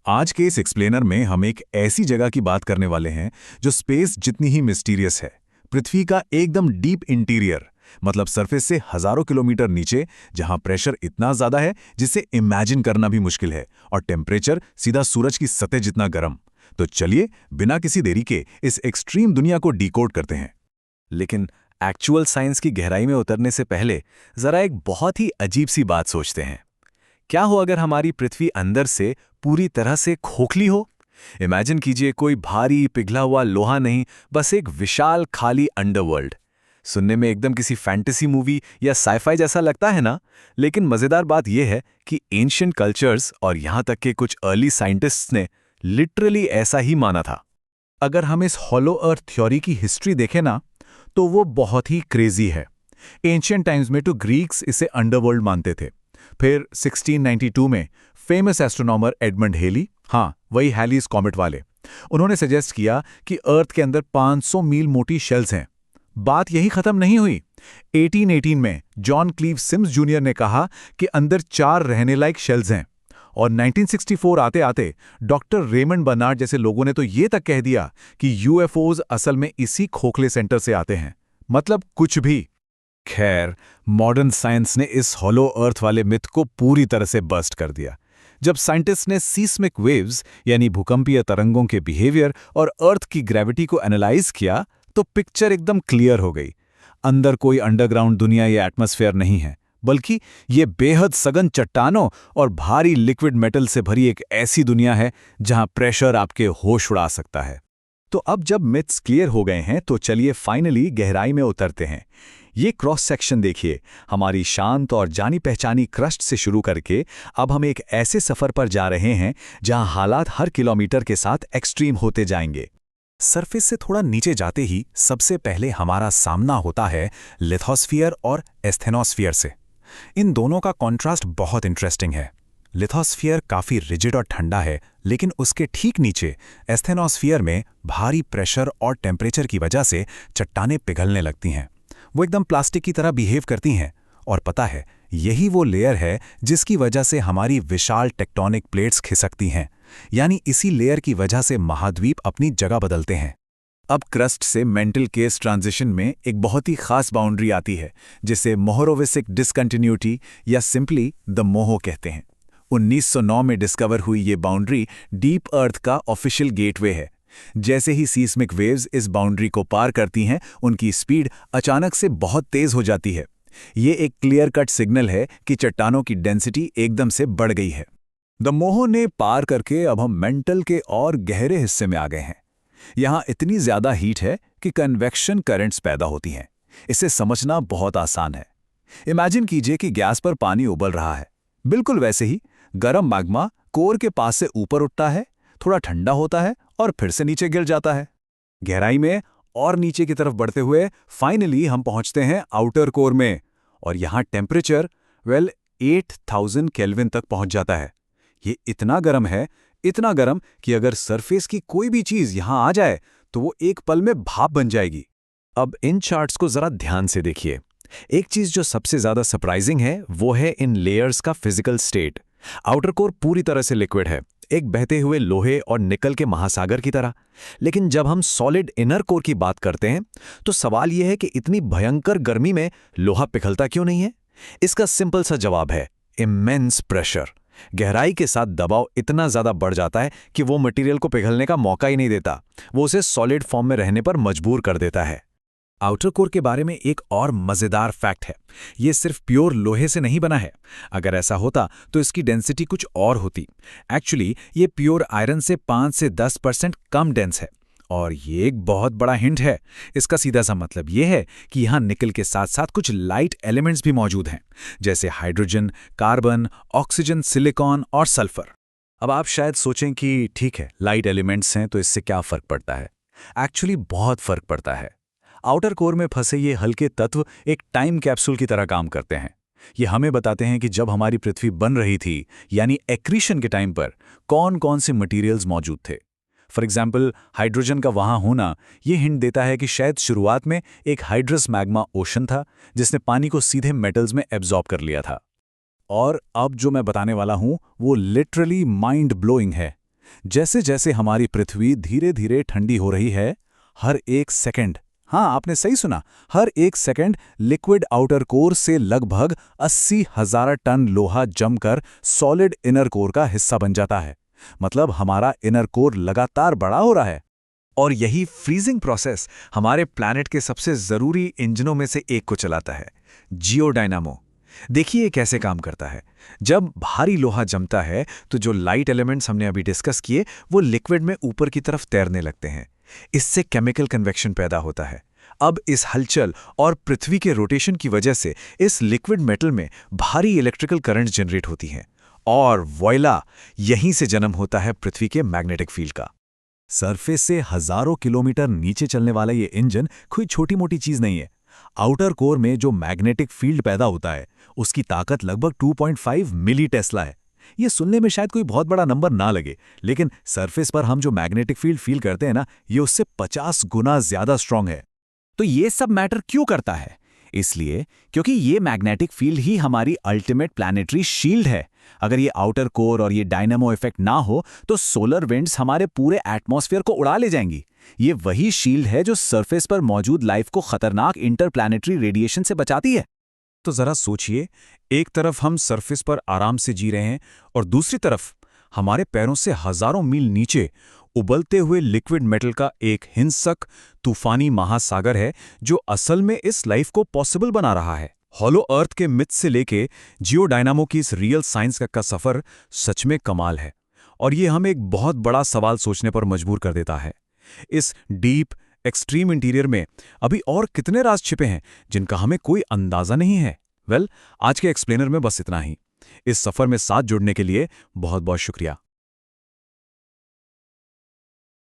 आज के इस एक्सप्लेनर में हम एक ऐसी जगह की बात करने वाले हैं जो स्पेस जितनी ही मिस्टीरियस है। पृथ्वी का एकदम डीप इंटीरियर, मतलब सरफेस से हजारों किलोमीटर नीचे, जहां प्रेशर इतना ज्यादा है जिसे इमेजिन करना भी मुश्किल है और टेम्परेचर सीधा सूरज की सतह जितना गर्म। तो चलिए बिना किसी देरी के इस एक्सट्रीम दुनिया को डिकोड करते हैं। लेकिन एक्चुअल साइंस की गहराई में उतरने से पहले जरा एक बहुत ही अजीब सी बात सोचते हैं। क्या हो अगर हमारी पृथ्वी अंदर से पूरी तरह से खोखली हो? इमेजिन कीजिए, कोई भारी पिघला हुआ लोहा नहीं, बस एक विशाल खाली अंडरवर्ल्ड। सुनने में एकदम किसी फैंटेसी मूवी या साइफाई जैसा लगता है ना? लेकिन मजेदार बात यह है कि एंशिएंट कल्चर्स और यहां तक के कुछ अर्ली साइंटिस्ट्स ने लिटरली ऐसा ही माना था। अगर हम इस हॉलो अर्थ थ्योरी की हिस्ट्री देखें ना, तो वो बहुत ही क्रेजी है। एंशिएंट टाइम्स में तो ग्रीक्स इसे अंडरवर्ल्ड मानते थे। फिर 1692 में फेमस एस्ट्रोनॉमर एडमंड हेली, हाँ वही हैलीज कॉमेट वाले, उन्होंने सजेस्ट किया कि अर्थ के अंदर 500 मील मोटी शेल्स हैं। बात यही खत्म नहीं हुई। 1818 में जॉन क्लीव सिम्स जूनियर ने कहा कि अंदर 4 रहने लायक शेल्स हैं, और 1964 आते आते डॉक्टर रेमंड बर्नार्ड जैसे लोगों ने तो ये तक कह दिया कि यूएफओज असल में इसी खोखले सेंटर से आते हैं। मतलब कुछ भी। खैर, मॉडर्न साइंस ने इस हॉलो अर्थ वाले मिथ को पूरी तरह से बस्ट कर दिया। जब साइंटिस्ट ने सीस्मिक वेव्स यानी भूकंपीय तरंगों के बिहेवियर और अर्थ की ग्रेविटी को एनालाइज किया, तो पिक्चर एकदम क्लियर हो गई। अंदर कोई अंडरग्राउंड दुनिया या एटमॉस्फेयर नहीं है, बल्कि ये बेहद सघन चट्टानों और भारी लिक्विड मेटल से भरी एक ऐसी दुनिया है जहां प्रेशर आपके होश उड़ा सकता है। तो अब जब मिथ्स क्लियर हो गए हैं, तो चलिए फाइनली गहराई में उतरते हैं। ये क्रॉस सेक्शन देखिए, हमारी शांत और जानी पहचानी क्रस्ट से शुरू करके अब हम एक ऐसे सफर पर जा रहे हैं जहां हालात हर किलोमीटर के साथ एक्सट्रीम होते जाएंगे। सरफेस से थोड़ा नीचे जाते ही सबसे पहले हमारा सामना होता है लिथोस्फीयर और एस्थेनोस्फीयर से। इन दोनों का कॉन्ट्रास्ट बहुत इंटरेस्टिंग है। लिथोस्फीयर काफी रिजिड और ठंडा है, लेकिन उसके ठीक नीचे एस्थेनोस्फीयर में भारी प्रेशर और टेम्परेचर की वजह से चट्टानें पिघलने लगती हैं। वो एकदम प्लास्टिक की तरह बिहेव करती हैं। और पता है, यही वो लेयर है जिसकी वजह से हमारी विशाल टेक्टोनिक प्लेट्स खिसकती हैं। यानी इसी लेयर की वजह से महाद्वीप अपनी जगह बदलते हैं। अब क्रस्ट से मेंटल केस ट्रांजिशन में एक बहुत ही खास बाउंड्री आती है, जिसे मोहोरोविसिक डिसकंटिन्यूटी या सिंपली द मोहो कहते हैं। 1909 में डिस्कवर हुई ये बाउंड्री डीप अर्थ का ऑफिशियल गेटवे है। जैसे ही सीस्मिक वेव्स इस बाउंड्री को पार करती हैं, उनकी स्पीड अचानक से बहुत तेज हो जाती है। ये एक क्लियर कट सिग्नल है कि चट्टानों की डेंसिटी एकदम से बढ़ गई है। द मोहो ने पार करके अब हम मेंटल के और गहरे हिस्से में आ गए हैं। यहाँ इतनी ज्यादा हीट है कि कन्वेक्शन करंट्स पैदा होती हैं। इसे समझना बहुत आसान है। इमेजिन कीजिए कि गैस पर पानी उबल रहा है। बिल्कुल वैसे ही गर्म मैग्मा कोर के पास से ऊपर उठता है, थोड़ा ठंडा होता है और फिर से नीचे गिर जाता है। गहराई में और नीचे की तरफ बढ़ते हुए फाइनली हम पहुंचते हैं आउटर कोर में, और यहां टेम्परेचर 8000 केल्विन तक पहुंच जाता है। ये इतना गर्म है, इतना गर्म कि अगर सरफेस की कोई भी चीज यहां आ जाए तो वो एक पल में भाप बन जाएगी। अब इन चार्ट्स को जरा ध्यान से देखिए। एक चीज जो सबसे ज्यादा सरप्राइजिंग है वो है इन लेयर्स का फिजिकल स्टेट। आउटर कोर पूरी तरह से लिक्विड है, एक बहते हुए लोहे और निकल के महासागर की तरह। लेकिन जब हम सॉलिड इनर कोर की बात करते हैं, तो सवाल यह है कि इतनी भयंकर गर्मी में लोहा पिघलता क्यों नहीं है? इसका सिंपल सा जवाब है इमेंस प्रेशर। गहराई के साथ दबाव इतना ज्यादा बढ़ जाता है कि वो मटेरियल को पिघलने का मौका ही नहीं देता, वो उसे सॉलिड फॉर्म में रहने पर मजबूर कर देता है। आउटर कोर के बारे में एक और मजेदार फैक्ट है, ये सिर्फ प्योर लोहे से नहीं बना है। अगर ऐसा होता तो इसकी डेंसिटी कुछ और होती। एक्चुअली ये प्योर आयरन से 5 से 10% कम डेंस है। और ये एक बहुत बड़ा हिंट है। इसका सीधा सा मतलब ये है कि यहाँ निकल के साथ साथ कुछ लाइट एलिमेंट्स भी मौजूद हैं, जैसे हाइड्रोजन, कार्बन, ऑक्सीजन, सिलिकॉन और सल्फर। अब आप शायद सोचें कि ठीक है, लाइट एलिमेंट्स हैं तो इससे क्या फर्क पड़ता है? एक्चुअली बहुत फर्क पड़ता है। आउटर कोर में फंसे ये हल्के तत्व एक टाइम कैप्सूल की तरह काम करते हैं। ये हमें बताते हैं कि जब हमारी पृथ्वी बन रही थी, यानी एक्रीशन के टाइम पर कौन कौन से मटेरियल्स मौजूद थे। फॉर एग्जाम्पल, हाइड्रोजन का वहां होना ये हिंट देता है कि शायद शुरुआत में एक हाइड्रस मैग्मा ओशन था जिसने पानी को सीधे मेटल्स में एब्जॉर्ब कर लिया था। और अब जो मैं बताने वाला हूं वो लिटरली माइंड ब्लोइंग है। जैसे जैसे हमारी पृथ्वी धीरे धीरे ठंडी हो रही है, हर एक सेकंड, हाँ आपने सही सुना, हर एक सेकंड लिक्विड आउटर कोर से लगभग 80,000 टन लोहा जमकर सॉलिड इनर कोर का हिस्सा बन जाता है। मतलब हमारा इनर कोर लगातार बड़ा हो रहा है। और यही फ्रीजिंग प्रोसेस हमारे प्लैनेट के सबसे ज़रूरी इंजनों में से एक को चलाता है, जियोडायनामो। देखिए ये कैसे काम करता है। जब भारी लोहा जमता है तो जो लाइट एलिमेंट्स हमने अभी डिस्कस किए वो लिक्विड में ऊपर की तरफ तैरने लगते हैं। इससे केमिकल कन्वेक्शन पैदा होता है। अब इस हलचल और पृथ्वी के रोटेशन की वजह से इस लिक्विड मेटल में भारी इलेक्ट्रिकल करंट जनरेट होती हैं और वॉइला, यहीं से जन्म होता है पृथ्वी के मैग्नेटिक फील्ड का। सरफेस से हजारों किलोमीटर नीचे चलने वाला ये इंजन कोई छोटी मोटी चीज नहीं है। आउटर कोर में जो मैग्नेटिक फील्ड पैदा होता है उसकी ताकत लगभग 2.5 मिली टेस्ला है। ये सुनने में शायद कोई बहुत बड़ा नंबर ना लगे, लेकिन सरफेस पर हम जो मैग्नेटिक फील्ड फील करते हैं ना, ये उससे 50 गुना ज्यादा स्ट्रांग है। तो ये सब मैटर क्यों करता है? इसलिए क्योंकि ये मैग्नेटिक फील्ड ही हमारी अल्टीमेट प्लैनेटरी शील्ड है। अगर ये आउटर कोर और ये डायनामो इफेक्ट ना हो तो सोलर विंड्स हमारे पूरे एटमॉस्फेयर को उड़ा ले जाएंगी। ये वही शील्ड है जो सरफेस पर मौजूद लाइफ को खतरनाक इंटरप्लैनेटरी रेडिएशन से बचाती है। तो जरा सोचिए, एक तरफ हम सरफेस पर आराम से जी रहे हैं और दूसरी तरफ हमारे पैरों से हजारों मील नीचे उबलते हुए लिक्विड मेटल का एक हिंसक तूफानी महासागर है जो असल में इस लाइफ को पॉसिबल बना रहा है। हॉलो अर्थ के मिथ से लेके जियोडायनामो की इस रियल साइंस का सफर सच में कमाल है और ये हमें एक बहुत बड़ा सवाल सोचने पर मजबूर कर देता है। इस डीप एक्सट्रीम इंटीरियर में अभी और कितने राज छिपे हैं जिनका हमें कोई अंदाजा नहीं है। आज के एक्सप्लेनर में बस इतना ही। इस सफर में साथ जुड़ने के लिए बहुत बहुत शुक्रिया।